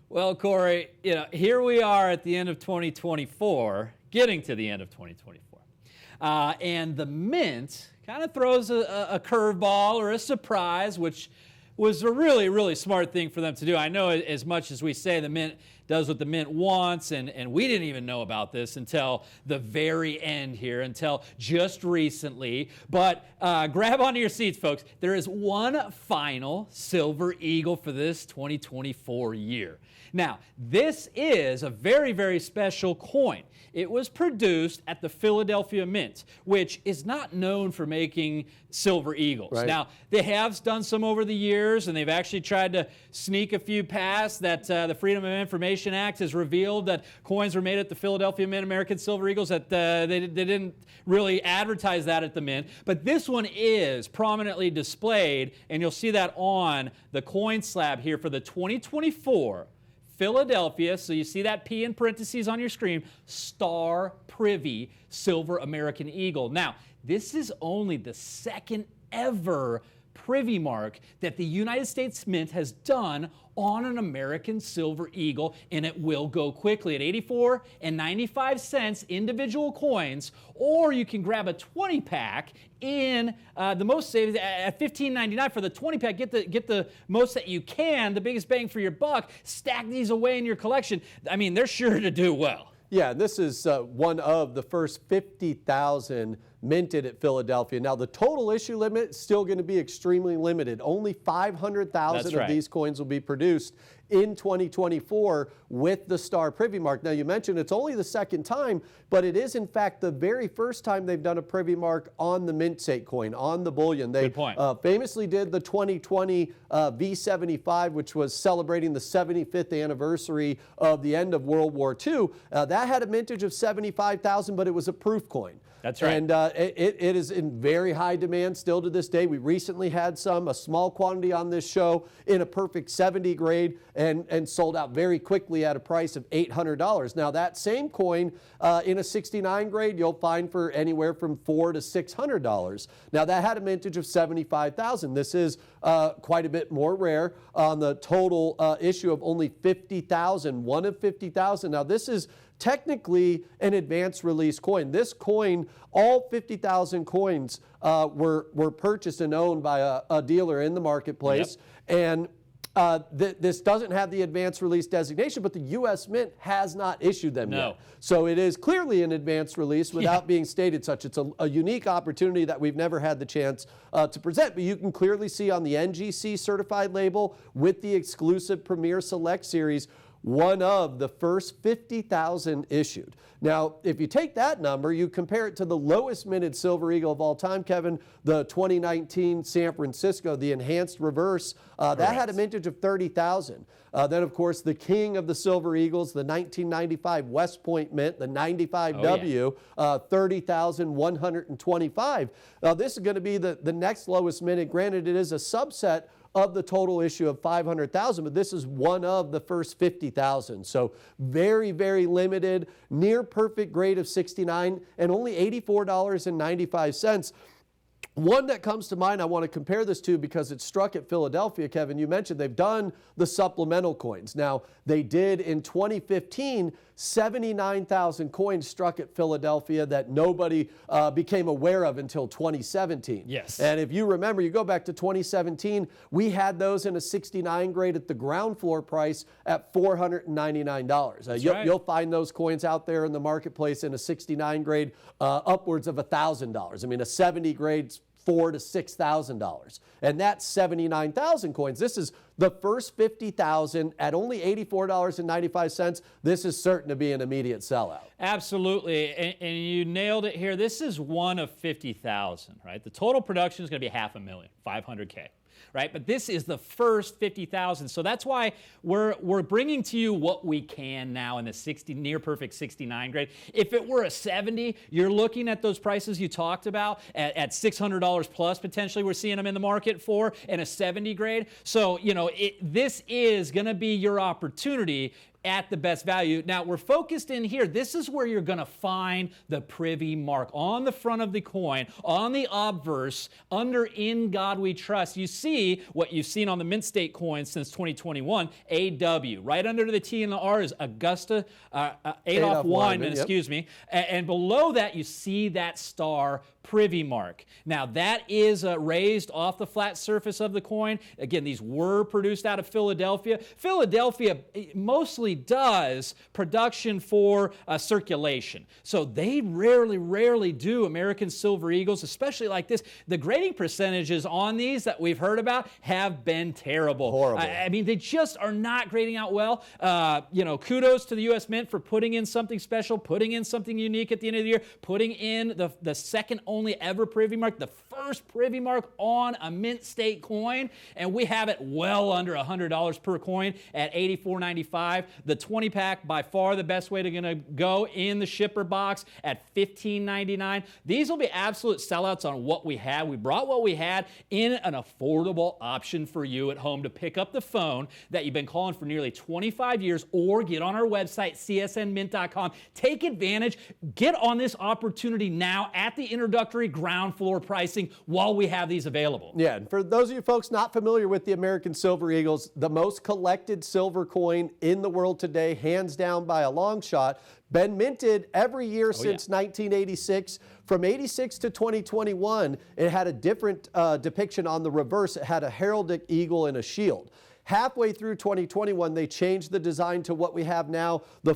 Well, Corey, here we are at the end of 2024, getting to the end of 2024. And the Mint kind of throws a curveball or a surprise, which was a really, really smart thing for them to do. I know as much as we say the Mint does what the Mint wants, and we didn't even know about this until the very end here, until just recently. But grab onto your seats, folks. There is one final Silver Eagle for this 2024 year. Now, this is a very, very special coin. It was produced at the Philadelphia Mint, which is not known for making Silver Eagles. Right. Now, they have done some over the years, and they've actually tried to sneak a few past that the Freedom of Information Act has revealed that coins were made at the Philadelphia Mint, American Silver Eagles, that they didn't really advertise that at the Mint. But this one is prominently displayed, and you'll see that on the coin slab here for the 2024 Philadelphia, so you see that P in parentheses on your screen, Star PRIVY Silver American Eagle. Now, this is only the second ever Privy mark that the United States Mint has done on an American Silver Eagle, and it will go quickly at 84 and 95 cents individual coins, or you can grab a 20-pack in the most savings at $15.99 for the 20-pack. Get the most that you can, the biggest bang for your buck. Stack these away in your collection. I mean, they're sure to do well. Yeah, this is one of the first 50,000 minted at Philadelphia. Now, the total issue limit is still going to be extremely limited. Only 500,000 of these coins will be produced in 2024 with the Star Privy mark. Now, you mentioned it's only the second time, but it is, in fact, the very first time they've done a Privy mark on the mintsate coin, on the bullion. They famously did the 2020 V75, which was celebrating the 75th anniversary of the end of World War II. That had a mintage of 75,000, but it was a proof coin. That's right. And it is in very high demand still to this day. We recently had a small quantity on this show in a perfect 70 grade and sold out very quickly at a price of $800. Now, that same coin in a 69 grade, you'll find for anywhere from $400 to $600. Now, that had a mintage of 75,000. This is quite a bit more rare on the total issue of only 50,000, one of 50,000. Now, this is technically an advanced release coin. This coin, all 50,000 coins were purchased and owned by a dealer in the marketplace. Yep. And this doesn't have the advanced release designation, but the U.S. Mint has not issued them yet. So it is clearly an advanced release without being stated such. It's a unique opportunity that we've never had the chance to present. But you can clearly see on the NGC certified label with the exclusive Premier Select Series, one of the first 50,000 issued. Now, if you take that number, you compare it to the lowest minted Silver Eagle of all time, Kevin, the 2019 San Francisco, the enhanced reverse, that had a mintage of 30,000. Then, of course, the king of the Silver Eagles, the 1995 West Point Mint, the 95W, 30,125. This is going to be the next lowest minted. Granted, it is a subset of the total issue of 500,000, but this is one of the first 50,000. So very, very limited, near perfect grade of 69 and only $84.95. One that comes to mind I want to compare this to because it struck at Philadelphia, Kevin, you mentioned they've done the supplemental coins. Now, they did in 2015, 79,000 coins struck at Philadelphia that nobody became aware of until 2017. Yes. And if you remember, you go back to 2017, we had those in a 69 grade at the ground floor price at $499. You'll find those coins out there in the marketplace in a 69 grade upwards of $1,000. I mean, a 70 grade's $4,000 to $6,000. And that's 79,000 coins. This is the first 50,000 at only $84.95. This is certain to be an immediate sellout. Absolutely. And you nailed it here. This is one of 50,000, right? The total production is going to be 500,000, 500K. Right? But this is the first 50,000. So that's why we're bringing to you what we can now in the near perfect 69 grade. If it were a 70, you're looking at those prices you talked about at $600 plus potentially we're seeing them in the market for in a 70 grade. So, this is going to be your opportunity. at the best value. Now, we're focused in here. This is where you're going to find the Privy mark on the front of the coin, on the obverse, under In God We Trust. You see what you've seen on the Mint State coins since 2021, AW. Right under the T and the R is Augusta Adolph Weinman, excuse me. And below that, you see that star Privy mark. Now, that is raised off the flat surface of the coin. Again, these were produced out of Philadelphia. Philadelphia mostly does production for circulation. So they rarely do American Silver Eagles, especially like this. The grading percentages on these that we've heard about have been terrible. Horrible. I mean, they just are not grading out well. You know, kudos to the U.S. Mint for putting in something special, putting in something unique at the end of the year, putting in the second only ever Privy mark, the first Privy mark on a Mint State coin, and we have it well under $100 per coin at $84.95. The 20-pack, by far the best way to go in the shipper box at $15.99. These will be absolute sellouts on what we had. We brought what we had in an affordable option for you at home to pick up the phone that you've been calling for nearly 25 years, or get on our website, csnmint.com. Take advantage. Get on this opportunity now at the introductory ground floor pricing while we have these available. Yeah, and for those of you folks not familiar with the American Silver Eagles, the most collected silver coin in the world today, hands down by a long shot, been minted every year since 1986. From 86 to 2021, it had a different depiction on the reverse. It had a heraldic eagle and a shield. Halfway through 2021, they changed the design to what we have now, the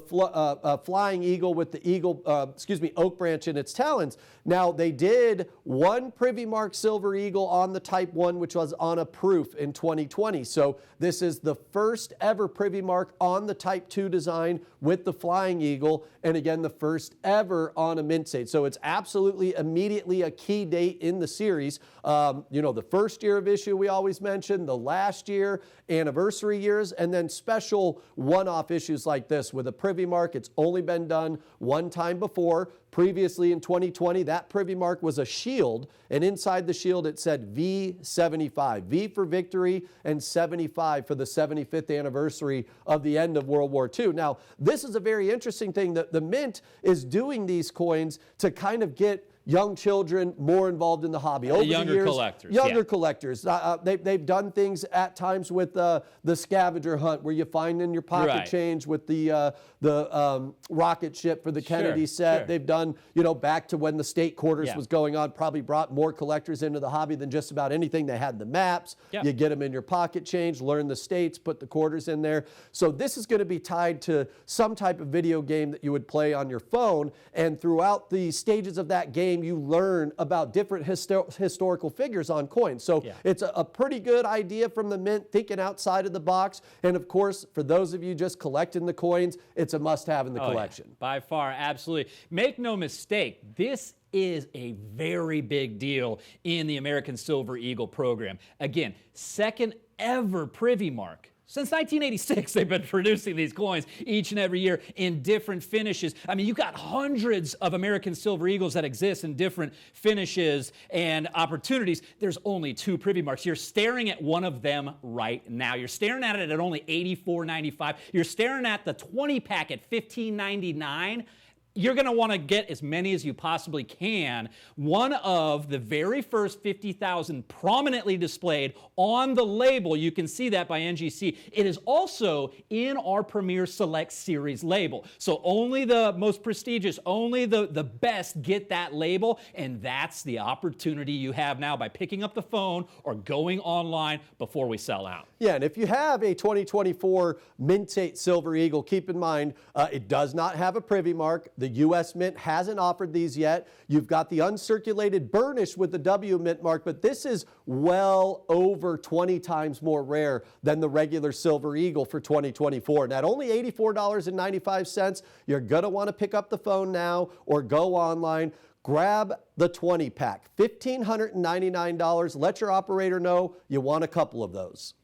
flying eagle with the eagle, oak branch in its talons. Now, they did one Privy Mark Silver Eagle on the Type 1, which was on a proof in 2020. So this is the first ever Privy Mark on the Type 2 design with the flying eagle, and again, the first ever on a Mint State. So it's absolutely immediately a key date in the series. You know, the first year of issue we always mention, the last year, anniversary years, and then special one-off issues like this with a Privy mark. It's only been done one time before. Previously in 2020, that Privy mark was a shield, and inside the shield it said V75. V for victory and 75 for the 75th anniversary of the end of World War II. Now, this is a very interesting thing that the Mint is doing these coins to kind of get young children more involved in the hobby. Over younger the years, collectors. Younger collectors. They've done things at times with the scavenger hunt where you find in your pocket change with the rocket ship for the Kennedy set. They've done, you know, back to when the state quarters was going on, probably brought more collectors into the hobby than just about anything. They had the maps. You get them in your pocket change, learn the states, put the quarters in there. So this is going to be tied to some type of video game that you would play on your phone, and throughout the stages of that game, you learn about different historical figures on coins. So it's a pretty good idea from the Mint, thinking outside of the box. And of course, for those of you just collecting the coins, it's a must-have in the collection. Yeah. By far, absolutely. Make no mistake, this is a very big deal in the American Silver Eagle program. Again, second ever Privy mark. Since 1986, they've been producing these coins each and every year in different finishes. I mean, you got hundreds of American Silver Eagles that exist in different finishes and opportunities. There's only two Privy marks. You're staring at one of them right now. You're staring at it at only $84.95. You're staring at the 20-pack at $15.99. You're going to want to get as many as you possibly can. One of the very first 50,000 prominently displayed on the label. You can see that by NGC. It is also in our Premier Select Series label. So only the most prestigious, only the best get that label, and that's the opportunity you have now by picking up the phone or going online before we sell out. Yeah, and if you have a 2024 Mint State Silver Eagle, keep in mind it does not have a Privy mark. The U.S. Mint hasn't offered these yet. You've got the uncirculated burnish with the W Mint mark, but this is well over 20 times more rare than the regular Silver Eagle for 2024. And at only $84.95, you're going to want to pick up the phone now or go online. Grab the 20-pack, $1,599. Let your operator know you want a couple of those.